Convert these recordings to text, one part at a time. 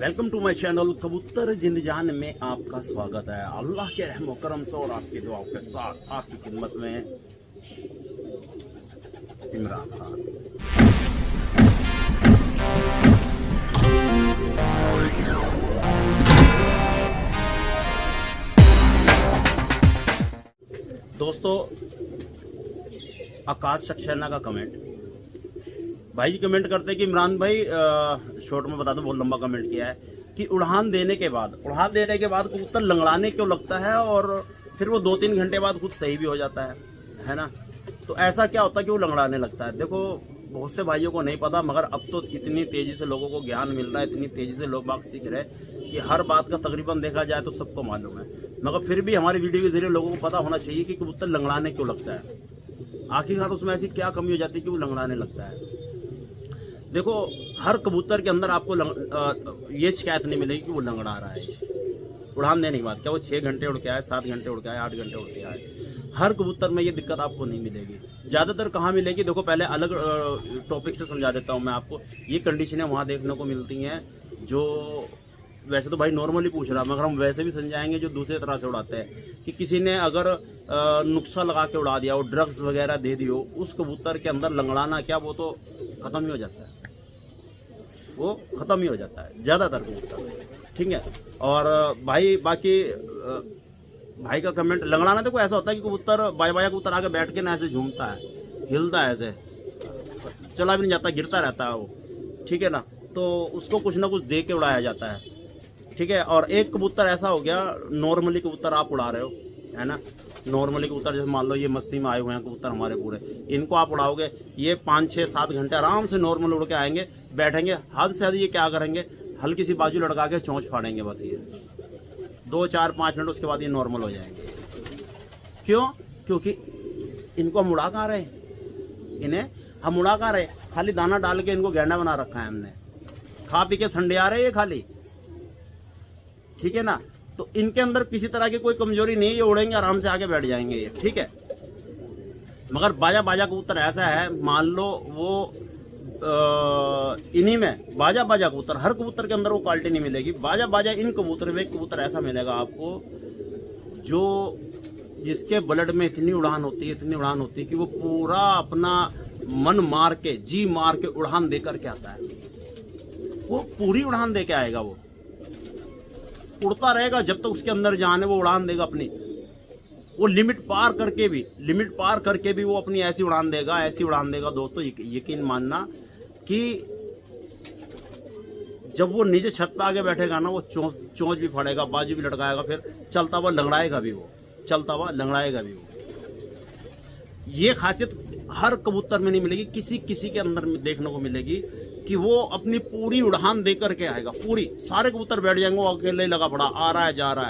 Welcome to my channel कबूतर जिंदजान में आपका स्वागत है। अल्लाह के रहम करम से और आपकी दुआओं के साथ आपकी खिदमत में इमरान खान। दोस्तों, आकाश सक्सेना का कमेंट, भाई जी कमेंट करते हैं कि इमरान भाई शॉर्ट में बता दो, बहुत लंबा कमेंट किया है कि उड़ान देने के बाद कबूतर लंगड़ाने क्यों लगता है और फिर वो 2-3 घंटे बाद खुद सही भी हो जाता है ना। तो ऐसा क्या होता है कि वो लंगड़ाने लगता है? देखो, बहुत से भाइयों को नहीं पता, मगर अब तो इतनी तेजी से लोगों को ज्ञान मिल रहा है, इतनी तेजी से लोग बाग सीख रहे हैं कि हर बात का तकरीबन देखा जाए तो सबको मालूम है। मगर फिर भी हमारी वीडियो के जरिए लोगों को पता होना चाहिए कि कबूतर लंगड़ाने क्यों लगता है, आखिरकार उसमें ऐसी क्या कमी हो जाती है कि वो लंगड़ाने लगता है। देखो, हर कबूतर के अंदर आपको ये शिकायत नहीं मिलेगी कि वो लंगड़ा रहा है उड़ान देने के बाद। क्या वो 6 घंटे उड़ के आए, 7 घंटे उड़ के आए, 8 घंटे उड़ के आए, हर कबूतर में ये दिक्कत आपको नहीं मिलेगी। ज़्यादातर कहाँ मिलेगी? देखो, पहले अलग टॉपिक से समझा देता हूँ मैं आपको। ये कंडीशनें वहाँ देखने को मिलती हैं जो वैसे तो भाई नॉर्मली पूछ रहा, मगर हम वैसे भी समझाएंगे जो दूसरे तरह से उड़ाते हैं कि किसी ने अगर नुक्सा लगा के उड़ा दिया हो, ड्रग्स वगैरह दे दी हो, उस कबूतर के अंदर लंगड़ाना क्या वो तो ख़त्म ही हो जाता है, वो ख़त्म ही हो जाता है ज़्यादातर कबूतर, ठीक है। और भाई बाकी भाई का कमेंट, लंगड़ाना देखो ऐसा होता है कि कबूतर बाया कबूतर आके बैठ के ना ऐसे झूमता है, हिलता है, ऐसे चला भी नहीं जाता, गिरता रहता है वो, ठीक है ना। तो उसको कुछ ना कुछ दे के उड़ाया जाता है, ठीक है। और एक कबूतर ऐसा हो गया, नॉर्मली कबूतर आप उड़ा रहे हो, है ना, नॉर्मली कबूतर जैसे मान लो ये मस्ती में आए हुए हैं कबूतर हमारे पूरे, इनको आप उड़ाओगे, ये 5-6-7 घंटे आराम से नॉर्मल उड़ के आएंगे, बैठेंगे, हद से हद ये क्या करेंगे, हल्की सी बाजू लड़का के चोंच फाड़ेंगे, बस ये 2-4-5 मिनट, उसके बाद ये नॉर्मल हो जाएंगे। क्यों? क्योंकि इनको हम उड़ा कहाँ रहे, इन्हें हम उड़ा कहाँ रहे, खाली दाना डाल के इनको गैंडा बना रखा है हमने, खा पी के संडे आ रहे हैं ये खाली, ठीक है ना। तो इनके अंदर किसी तरह की कोई कमजोरी नहीं है, ये उड़ेंगे आराम से आके बैठ जाएंगे ये, ठीक है। मगर बाजा कबूतर ऐसा है, मान लो वो इन्हीं में बाजा कबूतर, हर कबूतर के अंदर वो क्वालिटी नहीं मिलेगी। बाजा इन कबूतर में कबूतर ऐसा मिलेगा आपको जो जिसके ब्लड में इतनी उड़ान होती है कि वो पूरा अपना मन मार के, जी मार के उड़ान दे करके आता है, वो पूरी उड़ान दे के आएगा, वो उड़ता रहेगा जब तक उसके अंदर जान है, वो उड़ान देगा अपनी, वो लिमिट पार करके भी वो अपनी ऐसी उड़ान देगा दोस्तों, यकीन मानना कि जब वो नीचे छत पे आगे बैठेगा ना, वो चोंच भी फाड़ेगा, बाजू भी लटकाएगा, फिर चलता हुआ लंगड़ाएगा भी वो। ये खासियत हर कबूतर में नहीं मिलेगी, किसी के अंदर देखने को मिलेगी कि वो अपनी पूरी उड़ान दे करके आएगा, पूरी। सारे कबूतर बैठ जाएंगे, वो अकेले लगा पड़ा, आ रहा है जा रहा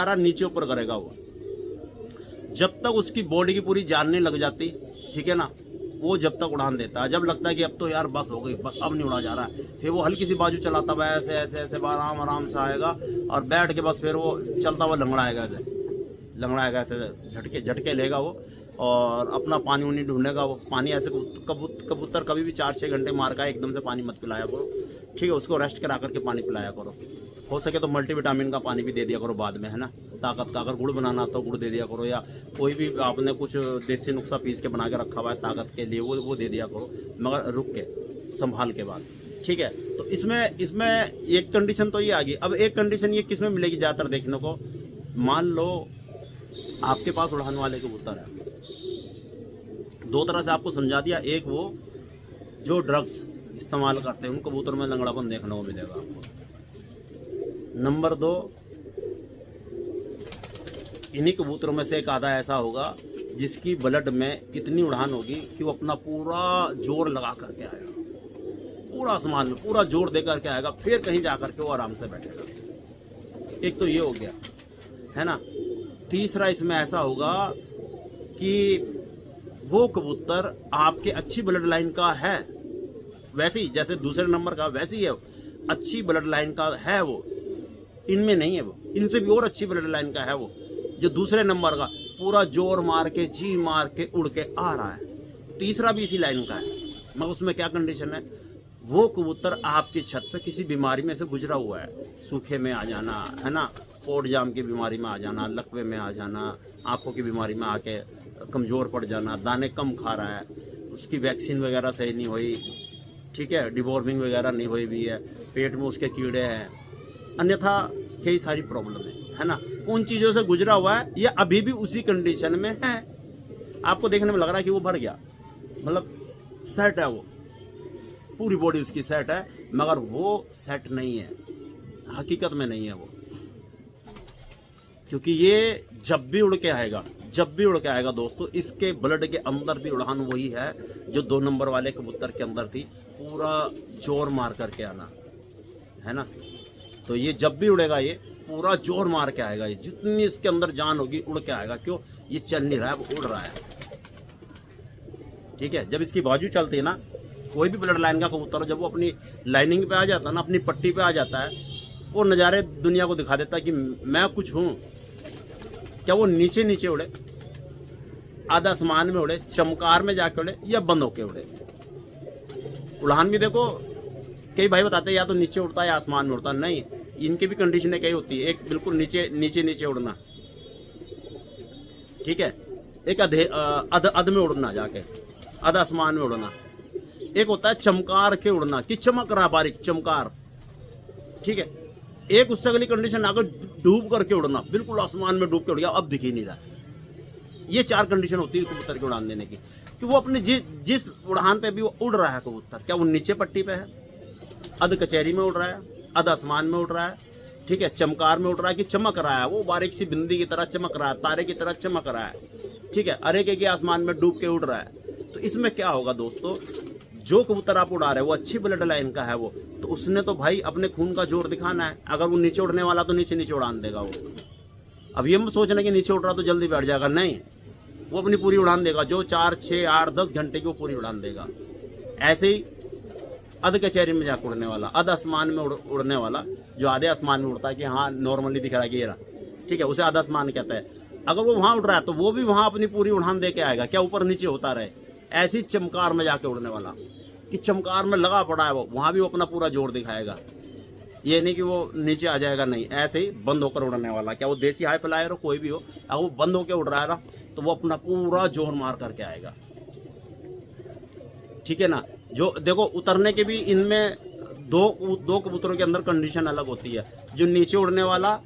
है, नीचे ऊपर करेगा वो, जब तक उसकी बॉडी की पूरी जान नहीं लग जाती, ठीक है ना, वो जब तक उड़ान देता है। जब लगता है कि अब तो यार बस हो गई, बस अब नहीं उड़ा जा रहा है, फिर वो हल्की सी बाजू चलाता हुआ ऐसे आराम से आएगा और बैठ के बस फिर वो चलता हुआ लंगड़ाएगा, ऐसे झटके लेगा वो, और अपना पानी उनी ढूंढेगा वो। पानी ऐसे कबूतर कभी भी 4-6 घंटे मार का एकदम से पानी मत पिलाया करो, ठीक है, उसको रेस्ट करा करके पानी पिलाया करो। हो सके तो मल्टीविटामिन का पानी भी दे दिया करो बाद में, है ना, ताकत का। अगर गुड़ बनाना तो गुड़ दे दिया करो, या कोई भी आपने कुछ देसी नुस्खा पीस के बना के रखा हुआ है ताकत के लिए, वो दे दिया करो, मगर रुक के संभाल के बाद, ठीक है। तो इसमें एक कंडीशन तो ये आ गई। अब एक कंडीशन ये किस में मिलेगी ज़्यादातर देखने को, मान लो आपके पास उड़ाने वाले कबूतर है, 2 तरह से आपको समझा दिया। एक वो जो ड्रग्स इस्तेमाल करते हैं, उन कबूतर में लंगड़ापन देखने को मिलेगा आपको। नंबर 2, इन्हीं कबूतरों में से एक आधा ऐसा होगा जिसकी ब्लड में इतनी उड़ान होगी कि वो अपना पूरा जोर लगा करके आएगा, पूरा आसमान में पूरा जोर दे करके आएगा, फिर कहीं जा करके वो आराम से बैठेगा। एक तो ये हो गया, है ना। तीसरा इसमें ऐसा होगा कि वो कबूतर आपके अच्छी ब्लड लाइन का है, वैसे ही जैसे दूसरे नंबर का वैसे ही है, अच्छी ब्लड लाइन का है वो, इनमें नहीं है वो, इनसे भी और अच्छी ब्लड लाइन का है वो, जो दूसरे नंबर का पूरा जोर मार के, जी मार के उड़ के आ रहा है। तीसरा भी इसी लाइन का है, मगर उसमें क्या कंडीशन है, वो कबूतर आपकी छत पे किसी बीमारी में से गुजरा हुआ है, सूखे में आ जाना है ना, कोट जाम की बीमारी में आ जाना, लकवे में आ जाना, आंखों की बीमारी में आके कमज़ोर पड़ जाना, दाने कम खा रहा है, उसकी वैक्सीन वगैरह सही नहीं हुई, ठीक है, डिवॉर्मिंग वगैरह नहीं हुई भी है, पेट में उसके कीड़े हैं, अन्यथा कई सारी प्रॉब्लम है ना, उन चीज़ों से गुजरा हुआ है। ये अभी भी उसी कंडीशन में है। आपको देखने में लग रहा है कि वो भर गया, मतलब सेट है, वो पूरी बॉडी उसकी सेट है, मगर वो सेट नहीं है, हकीकत में नहीं है वो, क्योंकि ये जब भी उड़ के आएगा, जब भी उड़ के आएगा दोस्तों, इसके ब्लड के अंदर भी उड़ान वही है जो 2 नंबर वाले कबूतर के अंदर थी, पूरा जोर मार करके आना है ना। तो ये जब भी उड़ेगा ये पूरा जोर मार के आएगा, ये जितनी इसके अंदर जान होगी उड़ के आएगा। क्यों? ये चल नहीं रहा है, वो उड़ रहा है, ठीक है। जब इसकी बाजू चलती है ना, कोई भी ब्लड लाइन का कबूतर, जब वो अपनी लाइनिंग पे आ जाता है ना, अपनी पट्टी पे आ जाता है, वो नज़ारे दुनिया को दिखा देता है कि मैं कुछ हूँ। क्या वो नीचे नीचे उड़े, आधा आसमान में उड़े, चमकार में जाके उड़े, या बंद होके उड़े। उड़ान भी देखो, कई भाई बताते हैं या तो नीचे उड़ता है या आसमान में उड़ता है। नहीं, इनकी भी कंडीशनें कई होती है। एक बिल्कुल नीचे नीचे नीचे उड़ना, ठीक है, एक अध में उड़ना, जाके आधा आसमान में उड़ना। एक होता है चमकार के उड़ना, कि चमक रहा बारीक चमकार, ठीक है। एक उससे अगली कंडीशन आकर डूब करके उड़ना, बिल्कुल आसमान में डूब के उड़ गया, अब दिख ही नहीं रहा। ये 4 कंडीशन होती है कबूतर की उड़ान देने की, कि वो अपने जिस उड़ान पे भी वो उड़ रहा है कबूतर, क्या वो नीचे पट्टी पे है, अध कचहरी में उड़ रहा है, अध आसमान में उड़ रहा है, ठीक है, चमकार में उड़ रहा है, कि चमक रहा है, वो बारीक सी बिंदी की तरह चमक रहा है, तारे की तरह चमक रहा है, ठीक है, अरे के आसमान में डूब के उड़ रहा है। तो इसमें क्या होगा दोस्तों, जो कबूतर आप उड़ा रहे हो वो अच्छी ब्लड लाइन का है वो, तो उसने तो भाई अपने खून का जोर दिखाना है। अगर वो नीचे उड़ने वाला तो नीचे नीचे उड़ान देगा वो। अब ये मत सोचना कि नीचे उड़ रहा तो जल्दी बैठ जाएगा, नहीं, वो अपनी पूरी उड़ान देगा, जो 4, 6, 8, 10 घंटे की वो पूरी उड़ान देगा। ऐसे ही अध कचहरी में जाकर उड़ने वाला, अध आसमान में उड़ने वाला, जो आधे आसमान में उड़ता है कि हाँ नॉर्मली दिख रहा है कि ये रहा, ठीक है, उसे आधा आसमान कहता है। अगर वो वहाँ उड़ रहा है तो वो भी वहाँ अपनी पूरी उड़ान दे के आएगा, क्या ऊपर नीचे होता रहे। ऐसी चमकार में जाके उड़ने वाला, कि चमकार में लगा पड़ा है वो, वहाँ भी वो अपना पूरा जोर दिखाएगा। ये नहीं कि वो नीचे आ जाएगा, नहीं, ऐसे ही बंद होकर उड़ने वाला। क्या वो देसी हाई फ्लायर हो, कोई भी हो, अगर वो बंद होकर उड़ रहा है ना, तो वो अपना पूरा जोर मार करके आएगा, ठीक है ना। जो देखो उतरने के भी इनमें दो कबूतरों के अंदर कंडीशन अलग होती है। जो नीचे उड़ने वाला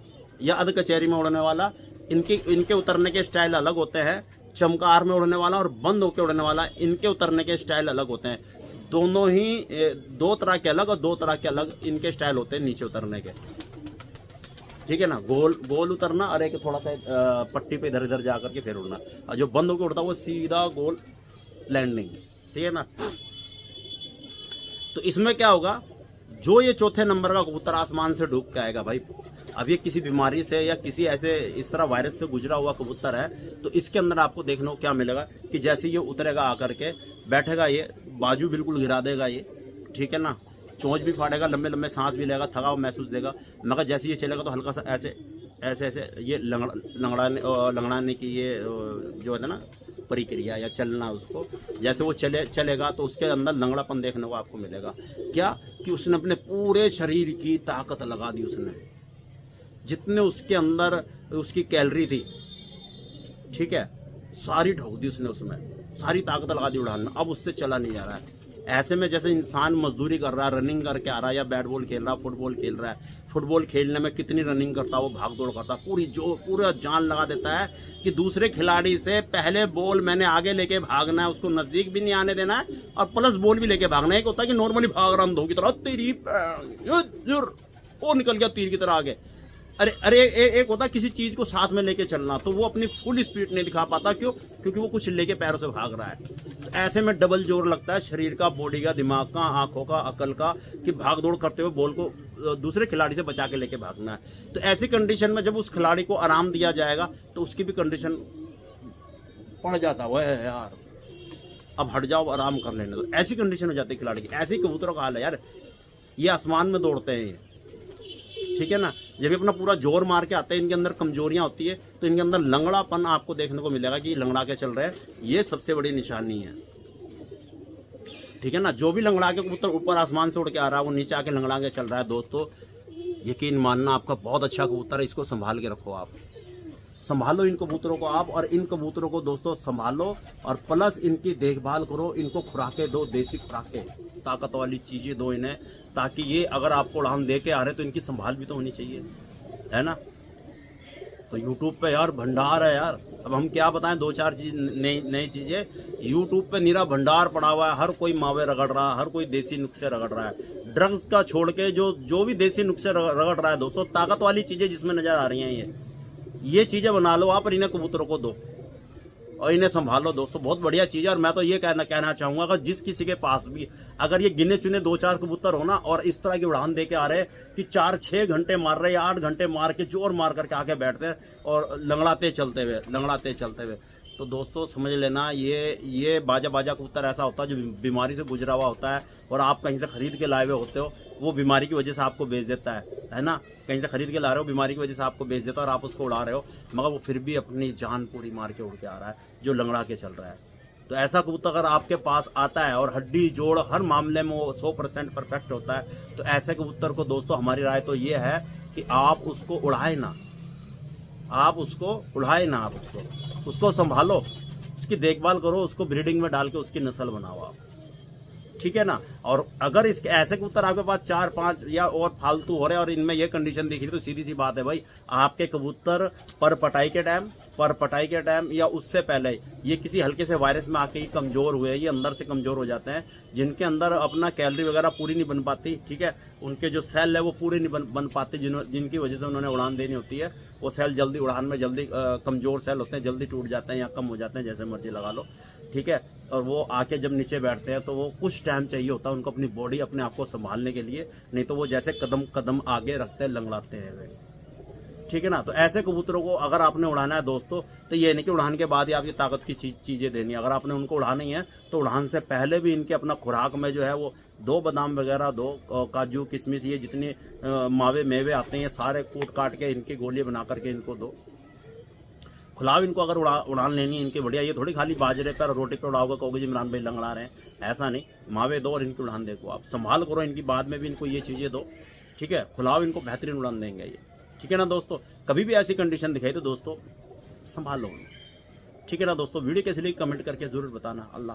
या अध कचहरी में उड़ने वाला, इनके उतरने के स्टाइल अलग होते हैं। चमकार में उड़ने वाला और बंद होकर उड़ने वाला, इनके उतरने के स्टाइल अलग होते हैं। दोनों ही 2 तरह के अलग और 2 तरह के अलग इनके स्टाइल होते हैं नीचे उतरने के, ठीक है ना। गोल उतरना और एक थोड़ा सा पट्टी पे इधर इधर जा करके फिर उड़ना, और जो बंद होकर उड़ता है वो सीधा गोल लैंडिंग, ठीक है ना। तो इसमें क्या होगा, जो ये चौथे नंबर का कबूतर आसमान से डूब के आएगा भाई, अब ये किसी बीमारी से या किसी ऐसे इस तरह वायरस से गुजरा हुआ कबूतर है, तो इसके अंदर आपको देखने को क्या मिलेगा कि जैसे ये उतरेगा आकर के बैठेगा, ये बाजू बिल्कुल गिरा देगा ये, ठीक है ना, चोंच भी फाड़ेगा, लंबे लंबे सांस भी लेगा, थकाव महसूस देगा, मगर जैसे ये चलेगा तो हल्का सा ऐसे ऐसे ऐसे ये लंगड़ाने की ये जो है ना प्रक्रिया या चलना, उसको जैसे वो चलेगा तो उसके अंदर लंगड़ापन देखने को आपको मिलेगा। क्या कि उसने अपने पूरे शरीर की ताकत लगा दी, उसने जितने उसके अंदर उसकी कैलोरी थी, ठीक है, सारी ठोक दी उसने, उसमें सारी ताकत लगा दी उड़ान में। अब उससे चला नहीं जा रहा है। ऐसे में जैसे इंसान मजदूरी कर रहा है, रनिंग करके आ रहा है, या बैट बॉल खेल रहा है, फुटबॉल खेल रहा है, फुटबॉल खेलने में कितनी रनिंग करता है वो, भाग दौड़ करता है, पूरा जान लगा देता है कि दूसरे खिलाड़ी से पहले बॉल मैंने आगे लेके भागना है, उसको नजदीक भी नहीं आने देना है, और प्लस बॉल भी लेके भागना है। एक होता है कि नॉर्मली भाग रहा अंधों की तरह, तेरी वो निकल गया तीर की तरह आगे। अरे एक होता है किसी चीज को साथ में लेके चलना, तो वो अपनी फुल स्पीड नहीं दिखा पाता। क्यों? क्योंकि वो कुछ लेके पैरों से भाग रहा है। तो ऐसे में डबल जोर लगता है शरीर का, बॉडी का, दिमाग का, आंखों का, अकल का, कि भाग दौड़ करते हुए बॉल को दूसरे खिलाड़ी से बचा के लेके भागना है। तो ऐसी कंडीशन में जब उस खिलाड़ी को आराम दिया जाएगा तो उसकी भी कंडीशन पड़ जाता है, यार अब हट जाओ, आराम कर लेने दो, ऐसी कंडीशन हो जाती है खिलाड़ी की। ऐसे कबूतरों का हाल है यार, ये आसमान में दौड़ते हैं, ठीक है ना। जब ये अपना पूरा जोर मार के आते हैं, इनके अंदर कमजोरियां होती है, तो इनके अंदर लंगड़ापन आपको देखने को मिलेगा कि लंगड़ा के चल रहे हैं। ये सबसे बड़ी निशानी है, ठीक है ना। जो भी लंगड़ा के कबूतर ऊपर आसमान से उड़ के आ रहा है वो नीचे आके लंगड़ा के चल रहा है दोस्तों, यकीन मानना आपका बहुत अच्छा कबूतर है, इसको संभाल के रखो आप, संभालो इन कबूतरों को आप, और इन कबूतरों को दोस्तों संभालो और प्लस इनकी देखभाल करो, इनको खुराकें दो, देसी खुराकें, ताकत वाली चीज़ें दो इन्हें, ताकि ये अगर आपको उड़ान दे के आ रहे तो इनकी संभाल भी तो होनी चाहिए, है ना। तो YouTube पे यार भंडार है यार, अब हम क्या बताएं, दो चार चीज नई चीज़ें YouTube पे निरा भंडार पड़ा हुआ है, हर कोई मावे रगड़ रहा है, हर कोई देसी नुस्खे रगड़ रहा है, ड्रग्स का छोड़ के जो भी देसी नुस्खे रगड़ रहा है दोस्तों, ताकत वाली चीज़ें जिसमें नज़र आ रही हैं ये चीज़ें बना लो आप और इन्हें कबूतरों को दो और इन्हें संभालो दोस्तों, बहुत बढ़िया चीज़ है। और मैं तो ये कहना चाहूँगा अगर जिस किसी के पास भी अगर ये गिने चुने 2-4 कबूतर हो ना और इस तरह की उड़ान दे के आ रहे कि 4-6 घंटे मार रहे या 8 घंटे मार के जोर मार करके आके बैठते हैं और लंगड़ाते चलते हुए, तो दोस्तों समझ लेना ये बाजा कबूतर ऐसा होता है जो बीमारी से गुजरा हुआ होता है और आप कहीं से खरीद के लाए हुए होते हो, वो बीमारी की वजह से आपको बेच देता है ना। कहीं से खरीद के ला रहे हो, बीमारी की वजह से आपको बेच देता है और आप उसको उड़ा रहे हो, मगर वो फिर भी अपनी जान पूरी मार के उड़ के आ रहा है, जो लंगड़ा के चल रहा है। तो ऐसा कबूतर अगर आपके पास आता है और हड्डी जोड़ हर मामले में वो 100% परफेक्ट होता है, तो ऐसे कबूतर को दोस्तों हमारी राय तो ये है कि आप उसको उड़ाए ना, आप उसको संभालो, उसकी देखभाल करो, उसको ब्रीडिंग में डाल के उसकी नस्ल बनाओ आप, ठीक है ना। और अगर इसके ऐसे कबूतर आपके पास 4-5 या और फालतू हो रहे हैं और इनमें ये कंडीशन दिख रही तो सीधी सी बात है भाई, आपके कबूतर पर पटाई के टाइम या उससे पहले ये किसी हल्के से वायरस में आके कमजोर हुए, ये अंदर से कमजोर हो जाते हैं, जिनके अंदर अपना कैलोरी वगैरह पूरी नहीं बन पाती, ठीक है, उनके जो सेल है वो पूरे नहीं बन पाते, जिनकी वजह से उन्होंने उड़ान देनी होती है, वो सेल जल्दी उड़ान में जल्दी कमजोर सेल होते हैं, जल्दी टूट जाते हैं या कम हो जाते हैं, जैसे मर्जी लगा लो, ठीक है। और वो आके जब नीचे बैठते हैं तो वो कुछ टाइम चाहिए होता है उनको अपनी बॉडी अपने आप को संभालने के लिए, नहीं तो वो जैसे कदम आगे रखते हैं लंगड़ाते हैं वे, ठीक है ना। तो ऐसे कबूतरों को अगर आपने उड़ाना है दोस्तों, तो ये नहीं कि उड़ान के बाद ही आपकी ताकत की चीज़ें देनी है, अगर आपने उनको उड़ानी है तो उड़ान से पहले भी इनके अपना खुराक में जो है वो 2 बादाम वगैरह, 2 काजू किशमिश, ये जितने मावे मेवे आते हैं सारे कूट काट के इनकी गोली बना करके इनको दो, खुलाओ इनको। अगर उड़ान लेनी है इनकी बढ़िया, ये थोड़ी खाली बाजरे पर रोटी पर उड़ाओगे कहोगे जी इमरान भाई लंगड़ा रहे हैं, ऐसा नहीं, मावे दो और इनकी उड़ान देखो, आप संभाल करो इनकी, बाद में भी इनको ये चीज़ें दो, ठीक है, खुलाओ इनको, बेहतरीन उड़ान देंगे ये, ठीक है ना दोस्तों। कभी भी ऐसी कंडीशन दिखाई तो दोस्तों संभाल लो, ठीक है ना दोस्तों। वीडियो कैसी लगी कमेंट करके ज़रूर बताना। अल्लाह।